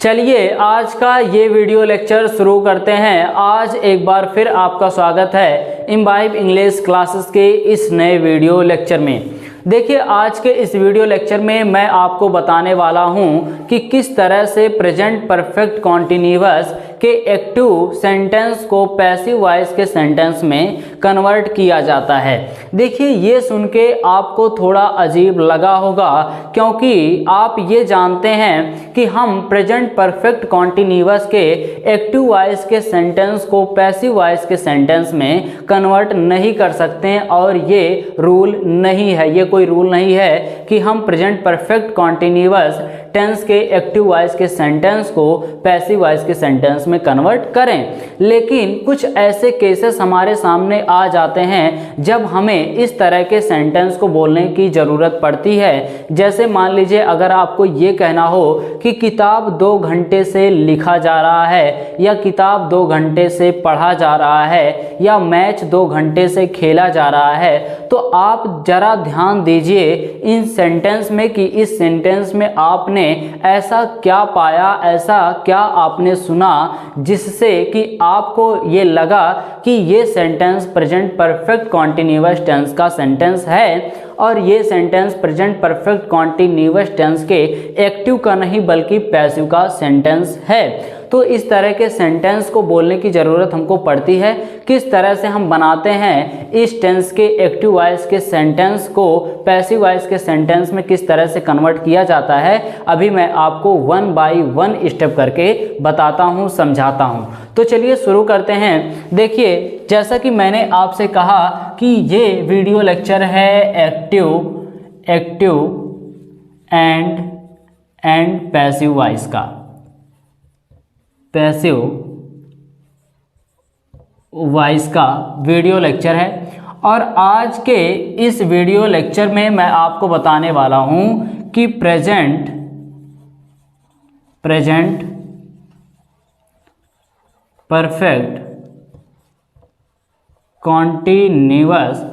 चलिए आज का ये वीडियो लेक्चर शुरू करते हैं। आज एक बार फिर आपका स्वागत है इम्बाइब इंग्लिश क्लासेस के इस नए वीडियो लेक्चर में। देखिए आज के इस वीडियो लेक्चर में मैं आपको बताने वाला हूं कि किस तरह से प्रेजेंट परफेक्ट कॉन्टिन्यूअस के एक्टिव सेंटेंस को पैसिव वॉइस के सेंटेंस में कन्वर्ट किया जाता है। देखिए ये सुन के आपको थोड़ा अजीब लगा होगा, क्योंकि आप ये जानते हैं कि हम प्रेजेंट परफेक्ट कॉन्टिन्यूअस के एक्टिव वॉइस के सेंटेंस को पैसिव वॉइस के सेंटेंस में कन्वर्ट नहीं कर सकते हैं, और ये रूल नहीं है, ये कोई रूल नहीं है कि हम प्रेजेंट परफेक्ट कॉन्टिन्यूअस टेंस के एक्टिव वॉइस के सेंटेंस को पैसिव वॉइस के सेंटेंस में कन्वर्ट करें। लेकिन कुछ ऐसे केसेस हमारे सामने आ जाते हैं जब हमें इस तरह के सेंटेंस को बोलने की ज़रूरत पड़ती है। जैसे मान लीजिए अगर आपको ये कहना हो कि किताब 2 घंटे से लिखा जा रहा है, या किताब 2 घंटे से पढ़ा जा रहा है, या मैच 2 घंटे से खेला जा रहा है, तो आप ज़रा ध्यान दीजिए इन सेंटेंस में कि इस सेंटेंस में आपने ऐसा क्या पाया, ऐसा क्या आपने सुना जिससे कि आपको ये लगा कि ये sentence present perfect continuous tense का सेंटेंस है, और ये sentence present perfect continuous tense के एक्टिव का नहीं बल्कि पैसिव का सेंटेंस है। तो इस तरह के सेंटेंस को बोलने की ज़रूरत हमको पड़ती है। किस तरह से हम बनाते हैं इस टेंस के एक्टिव वॉइस के सेंटेंस को पैसिव वॉइस के सेंटेंस में किस तरह से कन्वर्ट किया जाता है, अभी मैं आपको 1 बाय 1 स्टेप करके बताता हूँ, समझाता हूँ। तो चलिए शुरू करते हैं। देखिए जैसा कि मैंने आपसे कहा कि ये वीडियो लेक्चर है एक्टिव एंड पैसिव वॉइस का, पैसिव वॉइस का वीडियो लेक्चर है। और आज के इस वीडियो लेक्चर में मैं आपको बताने वाला हूं कि प्रेजेंट परफेक्ट कॉन्टिन्यूअस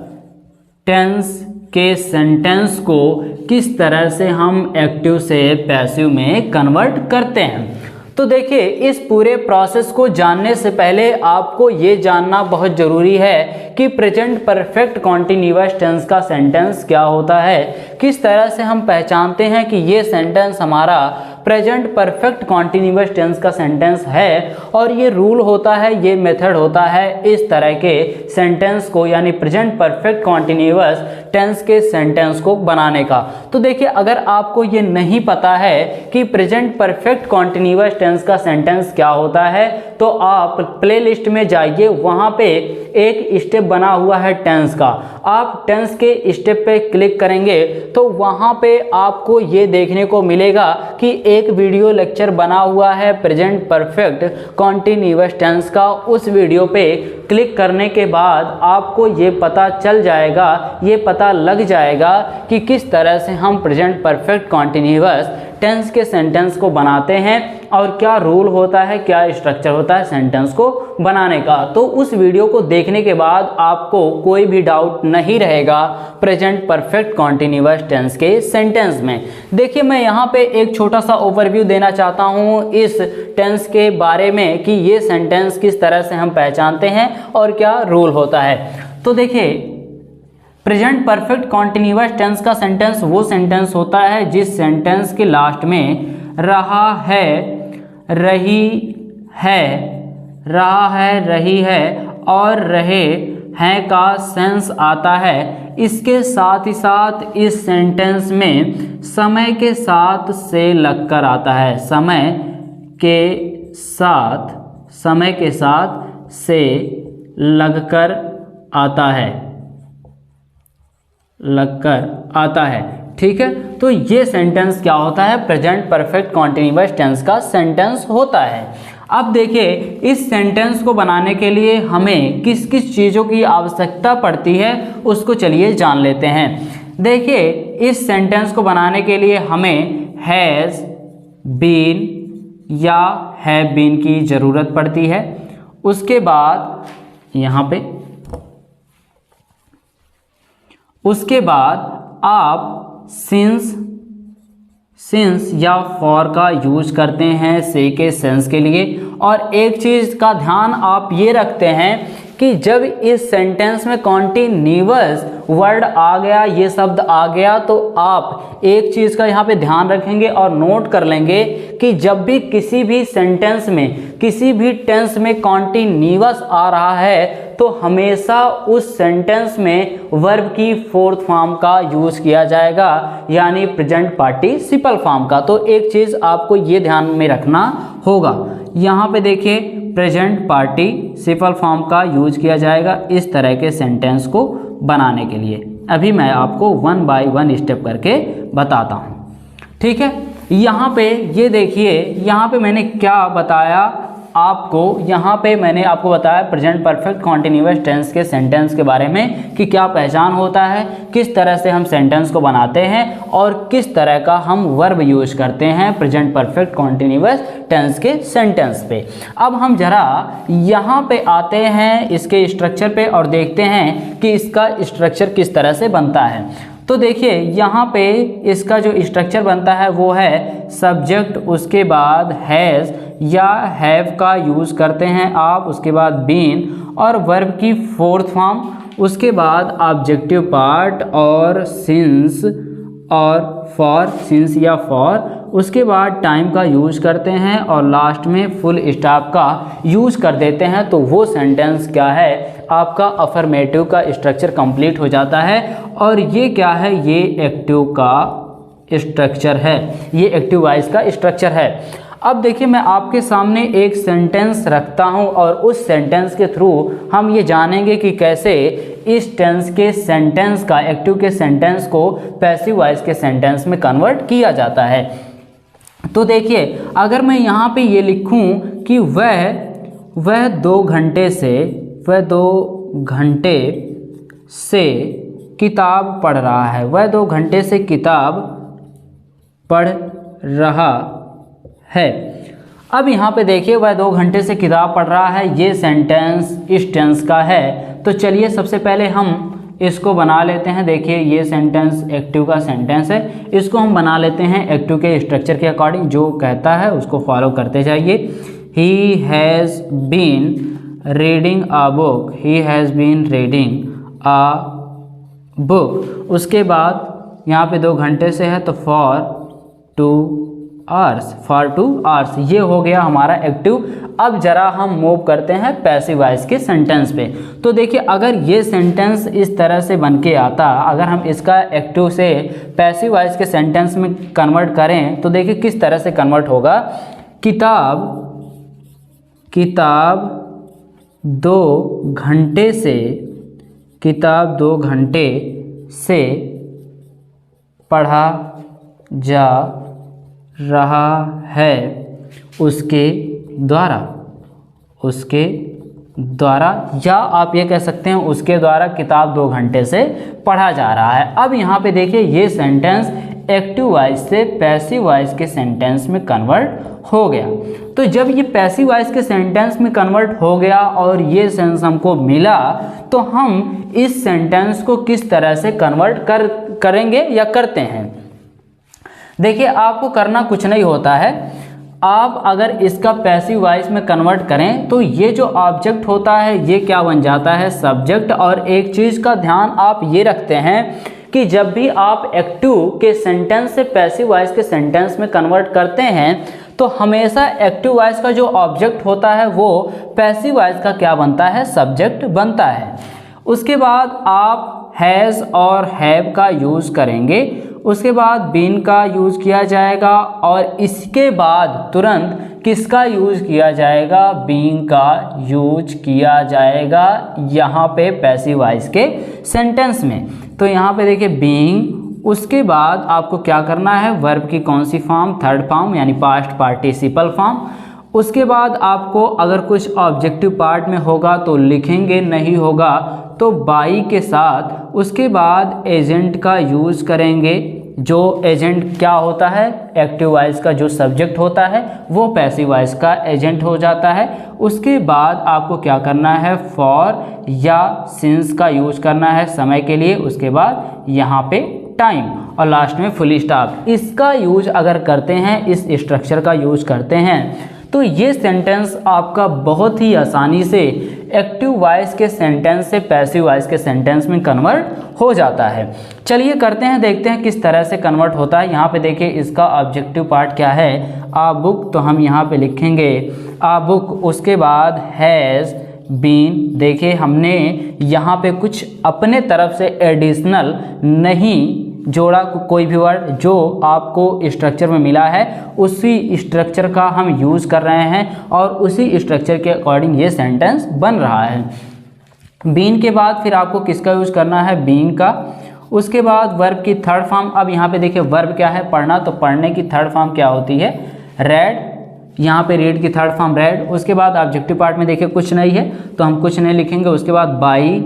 टेंस के सेंटेंस को किस तरह से हम एक्टिव से पैसिव में कन्वर्ट करते हैं। तो देखिए इस पूरे प्रोसेस को जानने से पहले आपको ये जानना बहुत ज़रूरी है कि प्रेजेंट परफेक्ट कॉन्टिन्यूअस टेंस का सेंटेंस क्या होता है। किस तरह से हम पहचानते हैं कि ये सेंटेंस हमारा प्रेजेंट परफेक्ट कॉन्टिन्यूअस टेंस का सेंटेंस है, और ये रूल होता है, ये मेथड होता है इस तरह के सेंटेंस को यानी प्रेजेंट परफेक्ट कॉन्टिन्यूअस टेंस के सेंटेंस को बनाने का। तो देखिए अगर आपको ये नहीं पता है कि प्रेजेंट परफेक्ट कॉन्टिन्यूअस टेंस का सेंटेंस क्या होता है, तो आप प्लेलिस्ट में जाइए, वहाँ पे एक स्टेप बना हुआ है टेंस का। आप टेंस के स्टेप पे क्लिक करेंगे तो वहाँ पे आपको ये देखने को मिलेगा कि एक वीडियो लेक्चर बना हुआ है प्रेजेंट परफेक्ट कॉन्टिन्यूअस टेंस का। उस वीडियो पे क्लिक करने के बाद आपको ये पता चल जाएगा, ये पता लग जाएगा कि किस तरह से हम प्रेजेंट परफेक्ट कॉन्टिन्यूअस टेंस के सेंटेंस को बनाते हैं और क्या रूल होता है, क्या स्ट्रक्चर होता है सेंटेंस को बनाने का। तो उस वीडियो को देखने के बाद आपको कोई भी डाउट नहीं रहेगा प्रेजेंट परफेक्ट कॉन्टिन्यूअस टेंस के सेंटेंस में। देखिए मैं यहाँ पे एक छोटा सा ओवरव्यू देना चाहता हूँ इस टेंस के बारे में कि ये सेंटेंस किस तरह से हम पहचानते हैं और क्या रूल होता है। तो देखिए प्रेजेंट परफेक्ट कॉन्टिन्यूअस टेंस का सेंटेंस वो सेंटेंस होता है जिस सेंटेंस के लास्ट में रहा है, रही है, रहा है, रही है और रहे हैं का सेंस आता है। इसके साथ ही साथ इस सेंटेंस में समय के साथ से लगकर आता है, समय के साथ से लगकर आता है, ठीक है। तो ये सेंटेंस क्या होता है, प्रेजेंट परफेक्ट कॉन्टिन्यूअस टेंस का सेंटेंस होता है। अब देखिए इस सेंटेंस को बनाने के लिए हमें किस किस चीज़ों की आवश्यकता पड़ती है उसको चलिए जान लेते हैं। देखिए इस सेंटेंस को बनाने के लिए हमें हैज़ बीन या हैव बीन की ज़रूरत पड़ती है। उसके बाद यहाँ पे उसके बाद आप सिंस सिंस या फॉर का यूज करते हैं से के सेंस के लिए। और एक चीज़ का ध्यान आप ये रखते हैं कि जब इस सेंटेंस में कॉन्टिन्यूअस वर्ड आ गया, ये शब्द आ गया, तो आप एक चीज़ का यहाँ पे ध्यान रखेंगे और नोट कर लेंगे कि जब भी किसी भी सेंटेंस में, किसी भी टेंस में कॉन्टिन्यूअस आ रहा है तो हमेशा उस सेंटेंस में वर्ब की फोर्थ फॉर्म का यूज किया जाएगा, यानी प्रेजेंट पार्टिसिपल फॉर्म का। तो एक चीज़ आपको ये ध्यान में रखना होगा, यहाँ पे देखिए प्रेजेंट पार्टिसिपल फॉर्म का यूज किया जाएगा इस तरह के सेंटेंस को बनाने के लिए। अभी मैं आपको 1 बाय 1 स्टेप करके बताता हूँ, ठीक है। यहाँ पे ये देखिए, यहाँ पे मैंने क्या बताया आपको, यहाँ पे मैंने आपको बताया प्रेजेंट परफेक्ट कॉन्टिन्यूअस टेंस के सेंटेंस के बारे में कि क्या पहचान होता है, किस तरह से हम सेंटेंस को बनाते हैं और किस तरह का हम वर्ब यूज करते हैं प्रेजेंट परफेक्ट कॉन्टिन्यूअस टेंस के सेंटेंस पे। अब हम जरा यहाँ पे आते हैं इसके स्ट्रक्चर पे और देखते हैं कि इसका स्ट्रक्चर किस तरह से बनता है। तो देखिए यहाँ पे इसका जो स्ट्रक्चर बनता है वो है सब्जेक्ट, उसके बाद हैज़ या हैव का यूज़ करते हैं आप, उसके बाद बीन और वर्ब की फोर्थ फॉर्म, उसके बाद ऑब्जेक्टिव पार्ट और सिंस और फॉर, सिंस या फॉर, उसके बाद टाइम का यूज करते हैं और लास्ट में फुल स्टॉप का यूज कर देते हैं। तो वो सेंटेंस क्या है, आपका अफर्मेटिव का स्ट्रक्चर कंप्लीट हो जाता है। और ये क्या है, ये एक्टिव का स्ट्रक्चर है, ये एक्टिव वॉइस का स्ट्रक्चर है। अब देखिए मैं आपके सामने एक सेंटेंस रखता हूं और उस सेंटेंस के थ्रू हम ये जानेंगे कि कैसे इस टेंस के सेंटेंस का, एक्टिव के सेंटेंस को पैसिव वॉइस के सेंटेंस में कन्वर्ट किया जाता है। तो देखिए अगर मैं यहाँ पे ये लिखूं कि वह 2 घंटे से किताब पढ़ रहा है, वह 2 घंटे से किताब पढ़ रहा है। अब यहाँ पे देखिए वह 2 घंटे से किताब पढ़ रहा है, ये सेंटेंस इस टेंस का है। तो चलिए सबसे पहले हम इसको बना लेते हैं। देखिए ये सेंटेंस एक्टिव का सेंटेंस है, इसको हम बना लेते हैं एक्टिव के स्ट्रक्चर के अकॉर्डिंग, जो कहता है उसको फॉलो करते जाइए। He has been reading a book, he has been reading a book. उसके बाद यहाँ पे 2 घंटे से है तो फॉर 2 आवर्स, ये हो गया हमारा एक्टिव। अब जरा हम मूव करते हैं पैसिव वॉइस के सेंटेंस पे। तो देखिए अगर ये सेंटेंस इस तरह से बन के आता, अगर हम इसका एक्टिव से पैसिव वॉइस के सेंटेंस में कन्वर्ट करें तो देखिए किस तरह से कन्वर्ट होगा। किताब 2 घंटे से पढ़ा जा रहा है उसके द्वारा, या आप ये कह सकते हैं उसके द्वारा किताब 2 घंटे से पढ़ा जा रहा है। अब यहाँ पे देखिए ये सेंटेंस एक्टिव वॉइस से पैसिव वॉइस के सेंटेंस में कन्वर्ट हो गया। तो जब ये पैसिव वॉइस के सेंटेंस में कन्वर्ट हो गया और ये सेंस हमको मिला, तो हम इस सेंटेंस को किस तरह से कन्वर्ट करेंगे या करते हैं। देखिए आपको करना कुछ नहीं होता है, आप अगर इसका पैसिव वॉइस में कन्वर्ट करें तो ये जो ऑब्जेक्ट होता है ये क्या बन जाता है, सब्जेक्ट। और एक चीज़ का ध्यान आप ये रखते हैं कि जब भी आप एक्टिव के सेंटेंस से पैसिव वॉइस के सेंटेंस में कन्वर्ट करते हैं तो हमेशा एक्टिव वॉइस का जो ऑब्जेक्ट होता है वो पैसिव वॉइस का क्या बनता है, सब्जेक्ट बनता है। उसके बाद आप हैज़ और हैव का यूज़ करेंगे, उसके बाद बीन का यूज़ किया जाएगा और इसके बाद तुरंत किसका यूज़ किया जाएगा, बीइंग का यूज किया जाएगा यहाँ पे पैसिव वॉइस के सेंटेंस में। तो यहाँ पे देखिए बीइंग, उसके बाद आपको क्या करना है, वर्ब की कौन सी फॉर्म, थर्ड फॉर्म यानी पास्ट पार्टिसिपल फॉर्म। उसके बाद आपको अगर कुछ ऑब्जेक्टिव पार्ट में होगा तो लिखेंगे, नहीं होगा तो बाई के साथ। उसके बाद एजेंट का यूज़ करेंगे, जो एजेंट क्या होता है, एक्टिव वॉइस का जो सब्जेक्ट होता है वो पैसिव वॉइस का एजेंट हो जाता है। उसके बाद आपको क्या करना है, फॉर या सिंस का यूज़ करना है समय के लिए। उसके बाद यहाँ पे टाइम और लास्ट में फुल स्टॉप। इसका यूज अगर करते हैं, इस स्ट्रक्चर का यूज करते हैं, तो ये सेंटेंस आपका बहुत ही आसानी से एक्टिव वॉइस के सेंटेंस से पैसिव वॉइस के सेंटेंस में कन्वर्ट हो जाता है। चलिए करते हैं, देखते हैं किस तरह से कन्वर्ट होता है। यहाँ पे देखिए इसका ऑब्जेक्टिव पार्ट क्या है, आ बुक, तो हम यहाँ पे लिखेंगे आ बुक। उसके बाद हैज़ बीन, देखिए हमने यहाँ पे कुछ अपने तरफ से एडिशनल नहीं जोड़ा, कोई भी वर्ड जो आपको स्ट्रक्चर में मिला है उसी स्ट्रक्चर का हम यूज़ कर रहे हैं और उसी स्ट्रक्चर के अकॉर्डिंग ये सेंटेंस बन रहा है। बीन के बाद फिर आपको किसका यूज़ करना है, बीन का। उसके बाद वर्ब की थर्ड फॉर्म, अब यहाँ पे देखिए वर्ब क्या है, पढ़ना, तो पढ़ने की थर्ड फॉर्म क्या होती है, रेड। यहाँ पे रीड की थर्ड फॉर्म रेड। उसके बाद ऑब्जेक्टिव पार्ट में देखिए कुछ नहीं है तो हम कुछ नहीं लिखेंगे। उसके बाद बाई,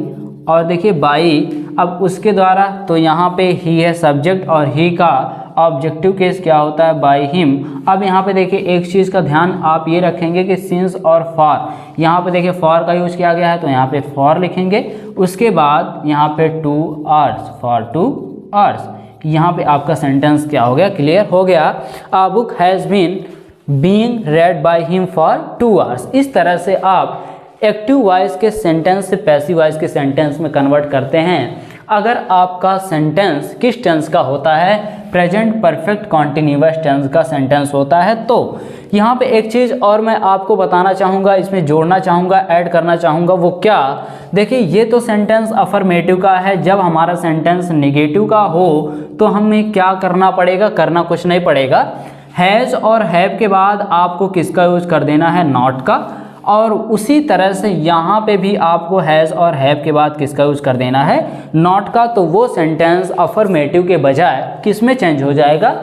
और देखिए बाई, अब उसके द्वारा, तो यहाँ पे ही है सब्जेक्ट और ही का ऑब्जेक्टिव केस क्या होता है, बाय हिम। अब यहाँ पे देखिए एक चीज़ का ध्यान आप ये रखेंगे कि सिंस और फॉर, यहाँ पे देखिए फॉर का यूज़ किया गया है तो यहाँ पे फॉर लिखेंगे। उसके बाद यहाँ पे 2 आवर्स, फॉर 2 आवर्स। यहाँ पे आपका सेंटेंस क्या हो गया, क्लियर हो गया। A book has been being read by him for 2 hours. इस तरह से आप एक्टिव वॉइस के सेंटेंस से पैसिव वॉइस के सेंटेंस में कन्वर्ट करते हैं। अगर आपका सेंटेंस किस टेंस का होता है, प्रेजेंट परफेक्ट कॉन्टिन्यूअस टेंस का सेंटेंस होता है। तो यहाँ पे एक चीज़ और मैं आपको बताना चाहूँगा, इसमें जोड़ना चाहूँगा, ऐड करना चाहूँगा, वो क्या, देखिए ये तो सेंटेंस अफर्मेटिव का है। जब हमारा सेंटेंस नेगेटिव का हो तो हमें क्या करना पड़ेगा, करना कुछ नहीं पड़ेगा। हैज़ और हैव के बाद आपको किसका यूज कर देना है, नॉट का। और उसी तरह से यहाँ पे भी आपको हैज़ और हैव के बाद किसका यूज कर देना है, नॉट का। तो वो सेंटेंस अफर्मेटिव के बजाय किस में चेंज हो जाएगा,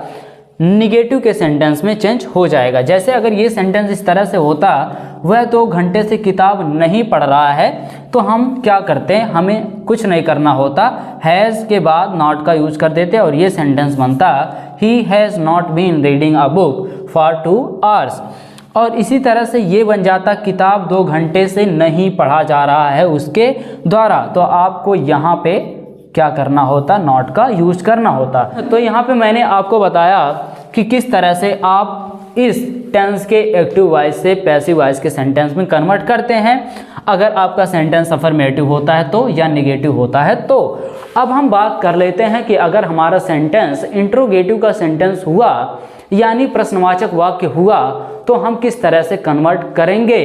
निगेटिव के सेंटेंस में चेंज हो जाएगा। जैसे अगर ये सेंटेंस इस तरह से होता, वह 2 घंटे से किताब नहीं पढ़ रहा है, तो हम क्या करते हैं, हमें कुछ नहीं करना होता, हैज़ के बाद नॉट का यूज कर देते और ये सेंटेंस बनता, he has not been reading a book for 2 hours. और इसी तरह से ये बन जाता, किताब 2 घंटे से नहीं पढ़ा जा रहा है उसके द्वारा। तो आपको यहाँ पे क्या करना होता, नॉट का यूज करना होता। तो यहाँ पे मैंने आपको बताया कि किस तरह से आप इस टेंस के एक्टिव वॉइस से पैसिव वॉइस के सेंटेंस में कन्वर्ट करते हैं, अगर आपका सेंटेंस अफर्मेटिव होता है तो, या निगेटिव होता है तो। अब हम बात कर लेते हैं कि अगर हमारा सेंटेंस इंट्रोगेटिव का सेंटेंस हुआ, यानी प्रश्नवाचक वाक्य हुआ, तो हम किस तरह से कन्वर्ट करेंगे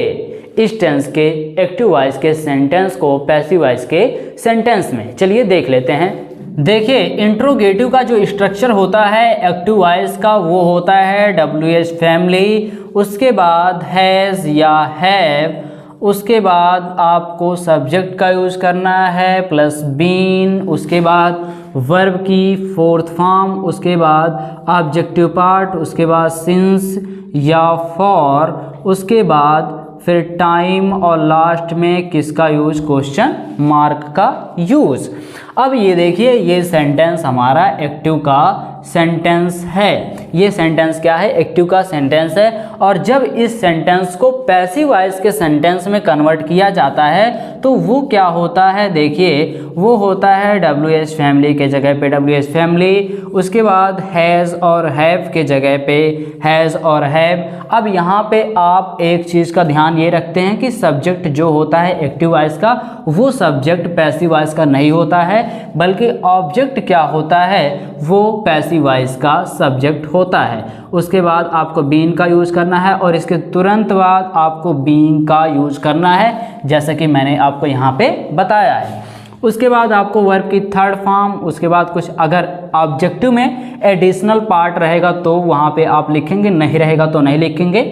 इस टेंस के एक्टिव वॉइस के सेंटेंस को पैसिव वॉइस के सेंटेंस में। चलिए देख लेते हैं। देखिए इंट्रोगेटिव का जो स्ट्रक्चर होता है एक्टिव वॉइस का, वो होता है WH फैमिली, उसके बाद हैज़ या हैव, उसके बाद आपको सब्जेक्ट का यूज करना है प्लस बीन, उसके बाद वर्ब की 4th फॉर्म, उसके बाद ऑब्जेक्टिव पार्ट, उसके बाद सिंस या फॉर, उसके बाद फिर टाइम और लास्ट में किसका यूज, क्वेश्चन मार्क का यूज। अब ये देखिए ये सेंटेंस हमारा एक्टिव का सेंटेंस है। ये सेंटेंस क्या है, एक्टिव का सेंटेंस है। और जब इस सेंटेंस को पैसिव वॉइस के सेंटेंस में कन्वर्ट किया जाता है तो वो क्या होता है, देखिए वो होता है WH फैमिली के जगह पे WH फैमिली, उसके बाद हैज़ और हैव के जगह पे हैज़ और हैव। अब यहाँ पे आप एक चीज़ का ध्यान ये रखते हैं कि सब्जेक्ट जो होता है एक्टिव वॉइस का, वो सब्जेक्ट पैसिव वॉइस का नहीं होता है, बल्कि ऑब्जेक्ट क्या होता है, वो पैसिव वॉइस का सब्जेक्ट होता है। उसके बाद आपको बीन का यूज करना है और इसके तुरंत बाद आपको बीइंग का यूज करना है, जैसा कि मैंने आपको यहाँ पे बताया है। उसके बाद आपको वर्ब की 3rd फॉर्म, उसके बाद कुछ अगर ऑब्जेक्टिव में एडिशनल पार्ट रहेगा तो वहाँ पे आप लिखेंगे, नहीं रहेगा तो नहीं लिखेंगे।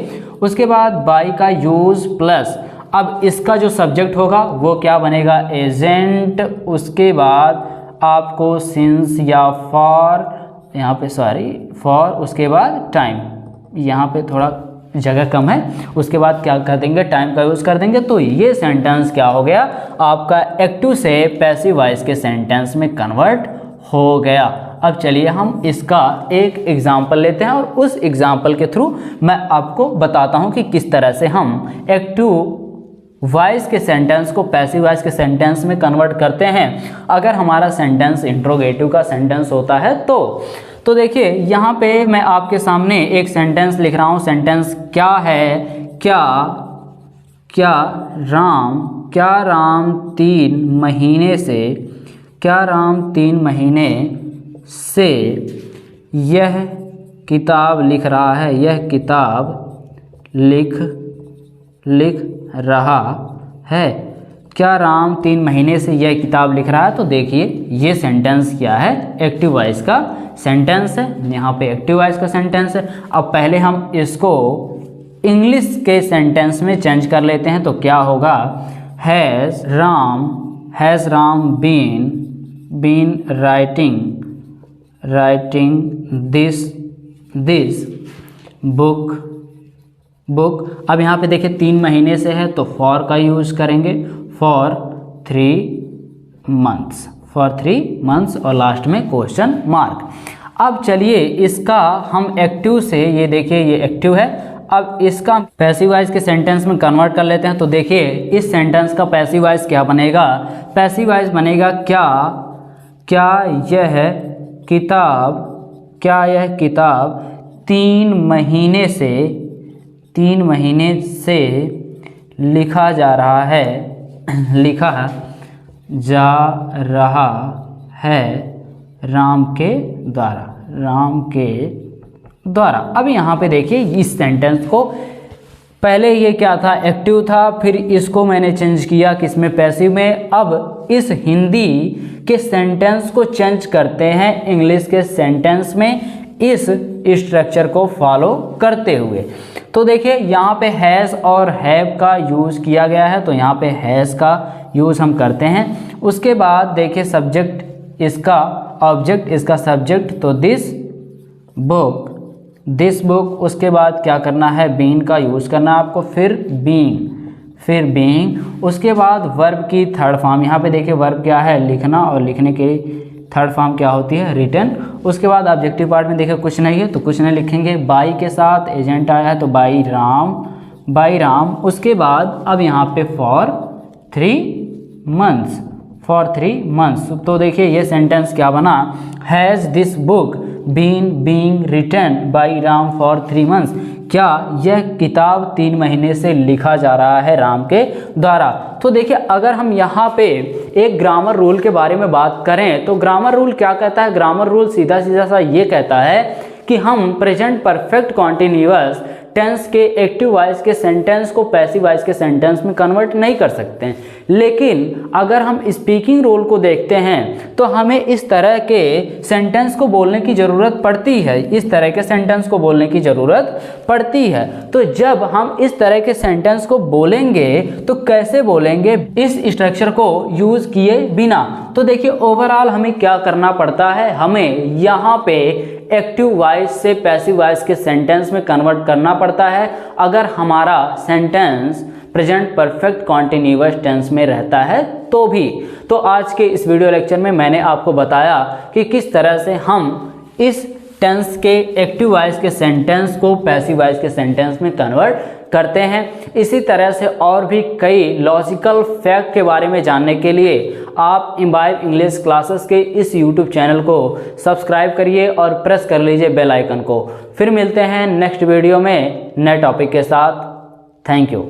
उसके बाद बाय का यूज प्लस, अब इसका जो सब्जेक्ट होगा वो क्या बनेगा, एजेंट। उसके बाद आपको सिंस या फॉर, यहाँ पे सॉरी फॉर, उसके बाद टाइम, यहाँ पे थोड़ा जगह कम है, उसके बाद क्या कर देंगे, टाइम का यूज़ कर देंगे। तो ये सेंटेंस क्या हो गया, आपका एक्टिव से पैसिव वॉइस के सेंटेंस में कन्वर्ट हो गया। अब चलिए हम इसका एक एग्जाम्पल लेते हैं और उस एग्जाम्पल के थ्रू मैं आपको बताता हूँ कि किस तरह से हम एक्टिव वॉइस के सेंटेंस को पैसिव वॉइस के सेंटेंस में कन्वर्ट करते हैं अगर हमारा सेंटेंस इंट्रोगेटिव का सेंटेंस होता है तो देखिए यहाँ पे मैं आपके सामने एक सेंटेंस लिख रहा हूँ। सेंटेंस क्या है, क्या राम 3 महीने से यह किताब लिख रहा है, यह किताब लिख रहा है। क्या राम 3 महीने से यह किताब लिख रहा है। तो देखिए ये सेंटेंस क्या है, एक्टिव वॉइस का सेंटेंस है। यहाँ पे एक्टिव वॉइस का सेंटेंस है। अब पहले हम इसको इंग्लिश के सेंटेंस में चेंज कर लेते हैं। तो क्या होगा, has Ram been writing this book. अब यहाँ पे देखिए 3 महीने से है तो फॉर का यूज करेंगे, फॉर 3 मंथ्स और लास्ट में क्वेश्चन मार्क। अब चलिए इसका हम एक्टिव से, ये देखिए ये एक्टिव है, अब इसका पैसिव वॉइस के सेंटेंस में कन्वर्ट कर लेते हैं। तो देखिए इस सेंटेंस का पैसिव वॉइस क्या बनेगा, पैसिव वॉइस बनेगा क्या यह किताब 3 महीने से लिखा जा रहा है राम के द्वारा। अब यहाँ पे देखिए इस सेंटेंस को, पहले ये क्या था, एक्टिव था, फिर इसको मैंने चेंज किया किसमें, पैसिव में। अब इस हिंदी के सेंटेंस को चेंज करते हैं इंग्लिश के सेंटेंस में इस स्ट्रक्चर को फॉलो करते हुए। तो देखिए यहाँ पे हैज़ और हैव का यूज़ किया गया है, तो यहाँ पे हैज़ का यूज़ हम करते हैं। उसके बाद देखिए सब्जेक्ट इसका ऑब्जेक्ट, इसका सब्जेक्ट, तो दिस बुक। उसके बाद क्या करना है, बीन का यूज़ करना है आपको, फिर बीइंग। उसके बाद वर्ब की थर्ड फॉर्म, यहाँ पे देखिए वर्ब क्या है, लिखना, और लिखने की थर्ड फॉर्म क्या होती है, रिटन। उसके बाद ऑब्जेक्टिव पार्ट में देखिए कुछ नहीं है तो कुछ नहीं लिखेंगे, बाई के साथ एजेंट आया है तो बाई राम। उसके बाद अब यहाँ पे फॉर 3 मंथ्स। तो देखिए ये सेंटेंस क्या बना, has this book being written by Ram for 3 months. क्या यह किताब 3 महीने से लिखा जा रहा है राम के द्वारा। तो देखिए अगर हम यहाँ पे एक ग्रामर रूल के बारे में बात करें तो ग्रामर रूल क्या कहता है, ग्रामर रूल सीधा सा ये कहता है कि हम प्रेजेंट परफेक्ट कॉन्टिन्यूअस टेंस के एक्टिव वॉइस के सेंटेंस को पैसिव वॉइस के सेंटेंस में कन्वर्ट नहीं कर सकते हैं। लेकिन अगर हम स्पीकिंग रोल को देखते हैं तो हमें इस तरह के सेंटेंस को बोलने की ज़रूरत पड़ती है, तो जब हम इस तरह के सेंटेंस को बोलेंगे तो कैसे बोलेंगे, इस स्ट्रक्चर को यूज़ किए बिना। तो देखिए ओवरऑल हमें क्या करना पड़ता है, हमें यहाँ पे एक्टिव वॉइस से पैसिव वॉइस के सेंटेंस में कन्वर्ट करना पड़ता है अगर हमारा sentence present perfect continuous tense में रहता है तो भी। तो आज के इस वीडियो लेक्चर में मैंने आपको बताया कि किस तरह से हम इस टेंस के एक्टिव वॉइस के सेंटेंस को पैसिव वॉइस के सेंटेंस में कन्वर्ट करते हैं। इसी तरह से और भी कई लॉजिकल फैक्ट के बारे में जानने के लिए आप इम्बाइब इंग्लिश क्लासेस के इस यूट्यूब चैनल को सब्सक्राइब करिए और प्रेस कर लीजिए बेल आइकन को। फिर मिलते हैं नेक्स्ट वीडियो में नए टॉपिक के साथ। Thank you.